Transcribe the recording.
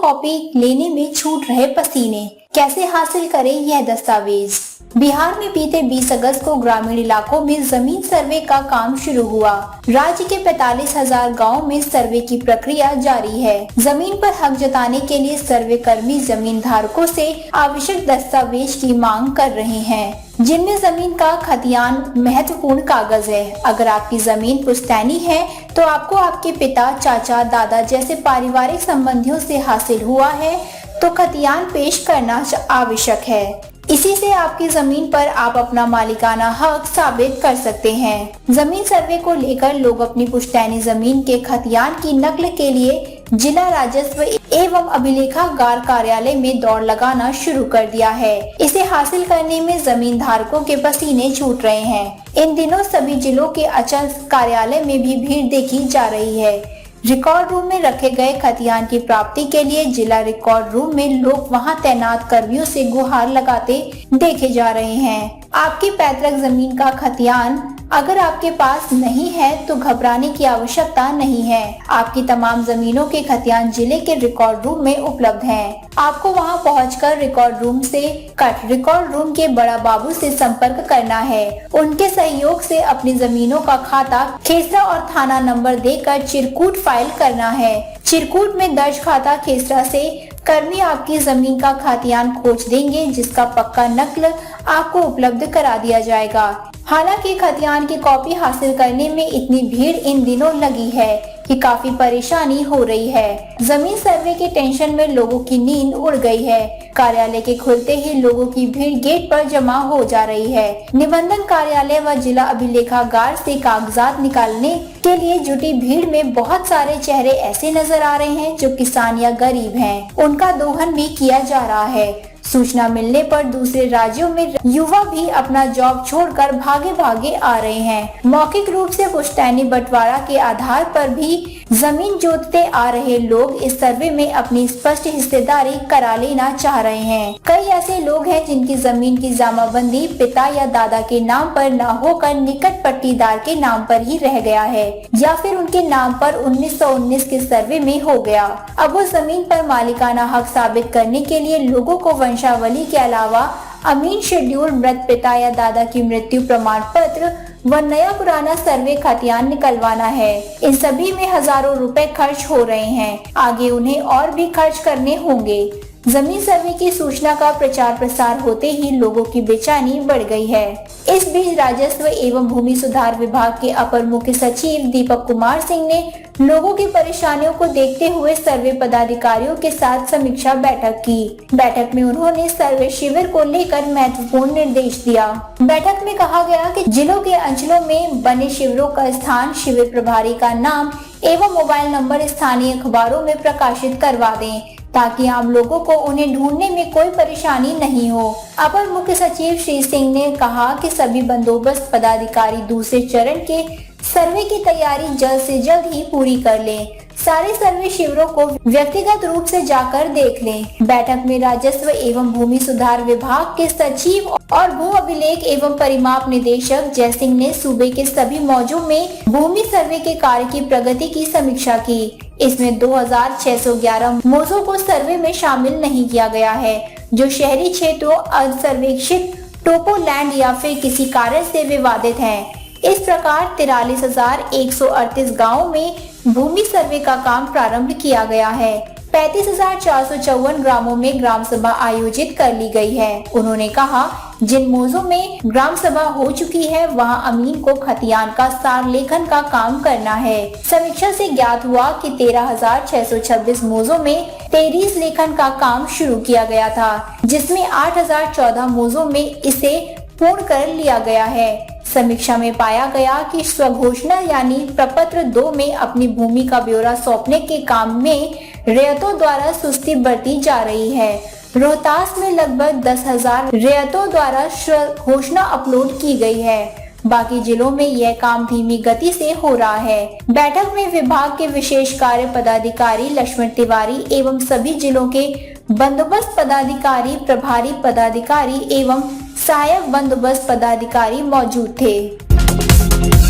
Copy लेने में छूट रहे पसीने, कैसे हासिल करें यह दस्तावेज। बिहार में बीते 20 अगस्त को ग्रामीण इलाकों में जमीन सर्वे का काम शुरू हुआ। राज्य के 45,000 गाँव में सर्वे की प्रक्रिया जारी है। जमीन पर हक जताने के लिए सर्वे कर्मी जमीन धारकों से आवश्यक दस्तावेज की मांग कर रहे हैं, जिनमें जमीन का खतियान महत्वपूर्ण कागज है। अगर आपकी जमीन पुश्तैनी है तो आपको आपके पिता, चाचा, दादा जैसे पारिवारिक संबंधियों से हासिल हुआ है तो खतियान पेश करना आवश्यक है। इसी से आपकी जमीन पर आप अपना मालिकाना हक साबित कर सकते हैं। जमीन सर्वे को लेकर लोग अपनी पुश्तैनी जमीन के खतियान की नकल के लिए जिला राजस्व एवं अभिलेखागार कार्यालय में दौड़ लगाना शुरू कर दिया है। इसे हासिल करने में जमीन धारकों के पसीने छूट रहे हैं। इन दिनों सभी जिलों के अचल कार्यालय में भी भीड़ देखी जा रही है। रिकॉर्ड रूम में रखे गए खतियान की प्राप्ति के लिए जिला रिकॉर्ड रूम में लोग वहां तैनात कर्मियों से गुहार लगाते देखे जा रहे हैं। आपकी पैतृक जमीन का खतियान अगर आपके पास नहीं है तो घबराने की आवश्यकता नहीं है। आपकी तमाम जमीनों के खतियान जिले के रिकॉर्ड रूम में उपलब्ध हैं। आपको वहां पहुंचकर रिकॉर्ड रूम के बड़ा बाबू से संपर्क करना है। उनके सहयोग से अपनी जमीनों का खाता, खेसरा और थाना नंबर देकर चिरकूट फाइल करना है। चिरकूट में दर्ज खाता खेसरा से कर्मी आपकी जमीन का खतियान खोज देंगे, जिसका पक्का नकल आपको उपलब्ध करा दिया जाएगा। हालांकि खतियान की कॉपी हासिल करने में इतनी भीड़ इन दिनों लगी है कि काफी परेशानी हो रही है। जमीन सर्वे के टेंशन में लोगों की नींद उड़ गई है। कार्यालय के खुलते ही लोगों की भीड़ गेट पर जमा हो जा रही है। निबंधन कार्यालय व जिला अभिलेखागार से कागजात निकालने के लिए जुटी भीड़ में बहुत सारे चेहरे ऐसे नजर आ रहे हैं जो किसान या गरीब हैं। उनका दोहन भी किया जा रहा है। सूचना मिलने पर दूसरे राज्यों में युवा भी अपना जॉब छोड़कर भागे भागे आ रहे हैं। मौखिक रूप से पुश्तैनी बंटवारा के आधार पर भी जमीन जोतते आ रहे लोग इस सर्वे में अपनी स्पष्ट हिस्सेदारी करा लेना चाह रहे हैं। कई ऐसे लोग हैं जिनकी जमीन की जामाबंदी पिता या दादा के नाम पर न होकर निकट पट्टीदार के नाम पर ही रह गया है या फिर उनके नाम पर 1919 के सर्वे में हो गया। अब वो जमीन पर मालिकाना हक साबित करने के लिए लोगों को वंशावली के अलावा अमीन शेड्यूल, मृत पिता या दादा की मृत्यु प्रमाण पत्र व नया पुराना सर्वे खतियान निकलवाना है। इन सभी में हजारों रुपए खर्च हो रहे हैं। आगे उन्हें और भी खर्च करने होंगे। जमीन सर्वे की सूचना का प्रचार प्रसार होते ही लोगों की बेचैनी बढ़ गई है। इस बीच राजस्व एवं भूमि सुधार विभाग के अपर मुख्य सचिव दीपक कुमार सिंह ने लोगों की परेशानियों को देखते हुए सर्वे पदाधिकारियों के साथ समीक्षा बैठक की। बैठक में उन्होंने सर्वे शिविर को लेकर महत्वपूर्ण निर्देश दिया। बैठक में कहा गया कि जिलों के अंचलों में बने शिविरों का स्थान, शिविर प्रभारी का नाम एवं मोबाइल नंबर स्थानीय अखबारों में प्रकाशित करवा दें ताकि आम लोगों को उन्हें ढूंढने में कोई परेशानी नहीं हो। अपर मुख्य सचिव श्री सिंह ने कहा कि सभी बंदोबस्त पदाधिकारी दूसरे चरण के सर्वे की तैयारी जल्द से जल्द ही पूरी कर लें। सारे सर्वे शिविरों को व्यक्तिगत रूप से जाकर देख लें। बैठक में राजस्व एवं भूमि सुधार विभाग के सचिव और भू अभिलेख एवं परिमाप निदेशक जय सिंह ने सूबे के सभी मौजों में भूमि सर्वे के कार्य की प्रगति की समीक्षा की। इसमें 2611 मौजों को सर्वे में शामिल नहीं किया गया है, जो शहरी क्षेत्रों, असर्वेक्षित टोपो लैंड या फिर किसी कारण से विवादित हैं। इस प्रकार 43,138 गाँव में भूमि सर्वे का काम प्रारंभ किया गया है। 35,454 ग्रामों में ग्राम सभा आयोजित कर ली गई है। उन्होंने कहा, जिन मौजों में ग्राम सभा हो चुकी है वहां अमीन को खतियान का सार लेखन का काम करना है। समीक्षा से ज्ञात हुआ कि 13,626 मौजों में 23 लेखन का काम शुरू किया गया था, जिसमें 8,014 मौजों में इसे पूर्ण कर लिया गया है। समीक्षा में पाया गया कि स्वघोषणा यानी प्रपत्र 2 में अपनी भूमि का ब्यौरा सौंपने के काम में रैयतों द्वारा सुस्ती बरती जा रही है। रोहतास में लगभग 10,000 रैयतों द्वारा स्वघोषणा अपलोड की गई है। बाकी जिलों में यह काम धीमी गति से हो रहा है। बैठक में विभाग के विशेष कार्य पदाधिकारी लक्ष्मण तिवारी एवं सभी जिलों के बंदोबस्त पदाधिकारी, प्रभारी पदाधिकारी एवं सहायक बंदोबस्त पदाधिकारी मौजूद थे।